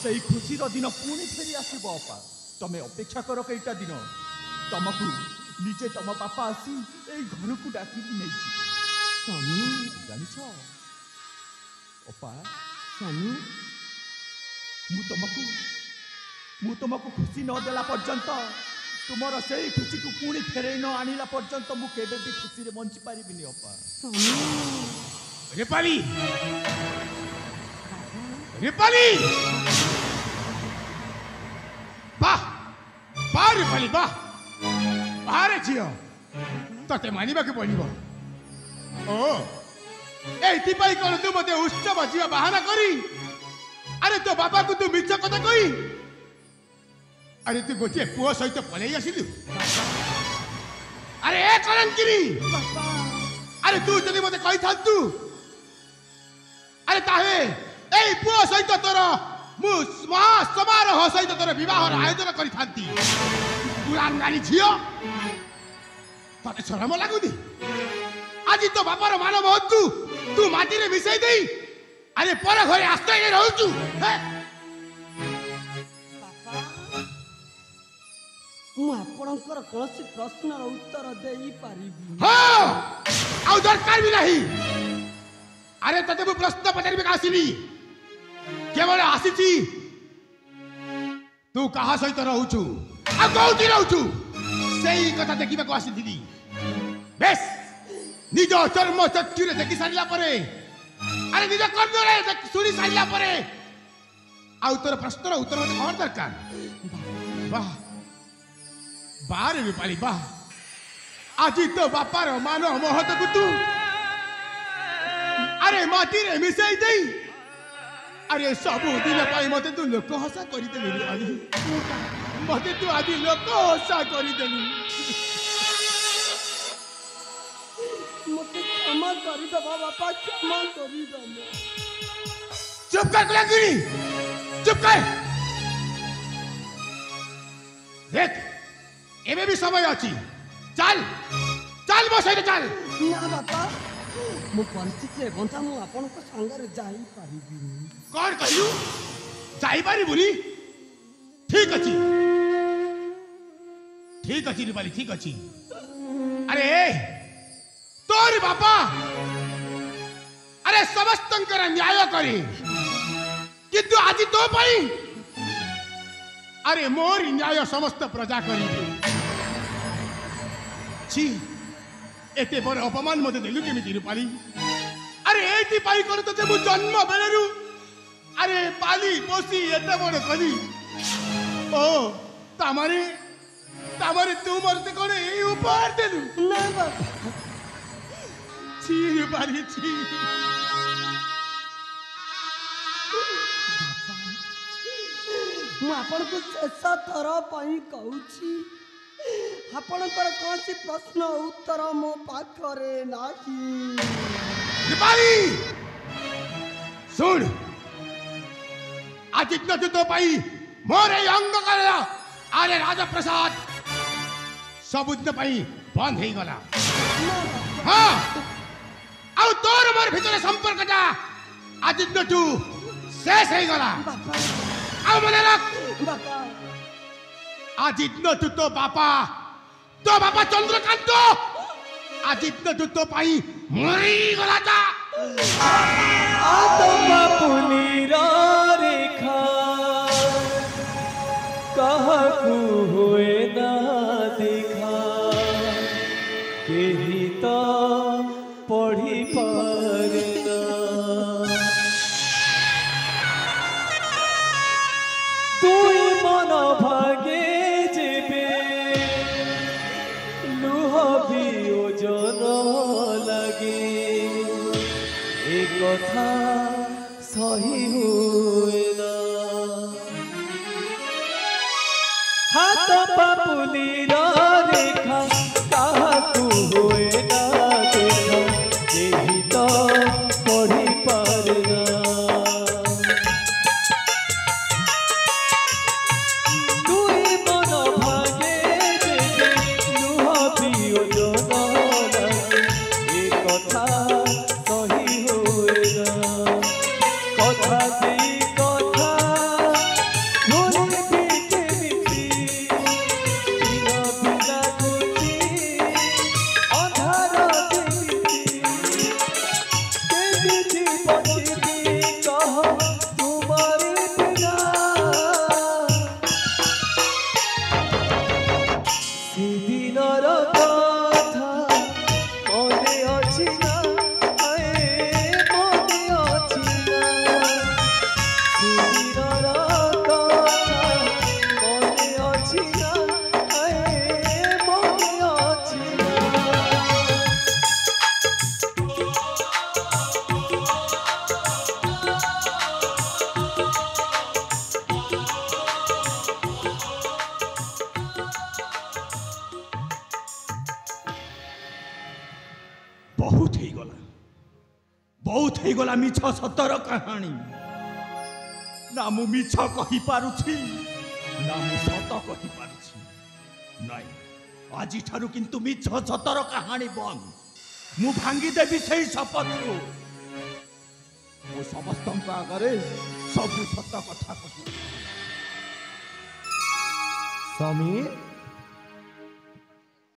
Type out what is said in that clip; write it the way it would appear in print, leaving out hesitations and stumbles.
से खुशी दिन पुणी फेरी आसब अपा तमें अपेक्षा कर कईटा दिन तुमको निजे तुम बापा आसी घर को डाकी नहीं जान अपा स्वामी मु तुमको खुशी न देला पर्यंत तुमर से खुशी को पुणी फेरे न आनिला पर्यंत मु केबे भी खुशी रे बंची पारिबिनी अपा रेपाली रेपाली वाह वाह रेपाली वाह बाहर झियो तते मानिबा के पड़िबो ओ एथि पाई कोन तू मते उत्सव जीवा बहाना करी अरे तो बाबा को तू मिछ कथा कही अरे तू गोटे पुओ सहित पलई आसिलु अरे ए कलंकिनी अरे तू जदि मते कहि थांतु अरे ताहे ए पुओ सहित तोर मु समारोह सहित तोर विवाह आयोजन करि थांती पुरान नारी झियो तते शरम लागुदी आज तो बापार मान महत्तु तू माटी रे मिसई देई अरे पर घरे आश्रय रहउचु आपणकर कौन प्रश्न उत्तर दे पारि हाँ आउ दरकार भी नहीं अरे तते मु प्रश्न पचारि आसीबी केवल आसीची तू कहा सहित रहउचु आ कौती रहउचु सेही कथा देखिबा को आसीथिली बेस निज चर्म चक्षुरे देखि सारिला परे अरे निज कर्णरे सुनी सारिला परे आउ तोर प्रश्नर उत्तर मते कौन दरकार वाह बाहर भी पाली वाह आज तो बापार मान महत को तू अरे माटी रे मिसई देई अरे सब दिन पाई मते तू लोक हसा करि देली पाली मते तू आज लोक हसा करि देली मते क्षमा करि दबा बापा क्षमा करि दबा चुप कर कलंकिनी चुप कर देख एबे भी समय अछि चल चल मो सहित चल ना बापा मु परिस्थिति गंता मु आपन को संगर जाई पारिबी कौन कहलु जाई पारी बुनी ठीक अछि रिपाली ठीक अछि अरे तोर बापा अरे समस्तंकर न्याय करी किंतु आज तो पाई अरे मोर न्याय समस्त प्रजा करी छी एते बड़ अपमान मते देलु केमिति रूपाली अरे एति पाई कर तो मु जन्म बेलरु अरे पाली पोसी एते बड़ कली ओ तामारे तू मरते कोन ए उपहार देलु ना बापा छी रूपाली छी मु आपन को शेष थर पाई कहूची आपणकर कौन प्रश्न उत्तर मो पाखरे नाही रूपाली सुन आज इतना तो पाई मोर ए अंग कला अरे राजा प्रसाद सब दिन पाई बंद हो गला हाँ आउ तोर मोर भीतर संपर्कटा आज इतना तू शेष हो गला आउ मने रख बापा आज इतना तो बापा चंद्रकांत आज इतना तो पाई मरी गला था आत्मा पुनीर रेखा कहकु हुए ना देखा केही तो पढ़ी पारना तुई मन भागे जेबे लुह वियोजन लगे ए कथा सही हुए ना हाथ पापुलीर रेखा काहकु हुए ना देखा केही तो पढ़ी पारना ହେଇଗଲା ମିଛ ସତର କାହାଣୀ। ନା ମୁଁ ମିଛ କହିପାରୁଛି ନା ମୁଁ ସତ କହିପାରୁଛି। ନାଇଁ, ଆଜିଠାରୁ କିନ୍ତୁ ମିଛ ସତର କାହାଣୀ ବନ୍ଦ। ମୁଁ ଭାଙ୍ଗିଦେବି ସେଇ ଶପଥକୁ। ମୁଁ ସମସ୍ତଙ୍କ ଆଗରେ ସବୁ ସତ କଥା କହିବି। ସମୀର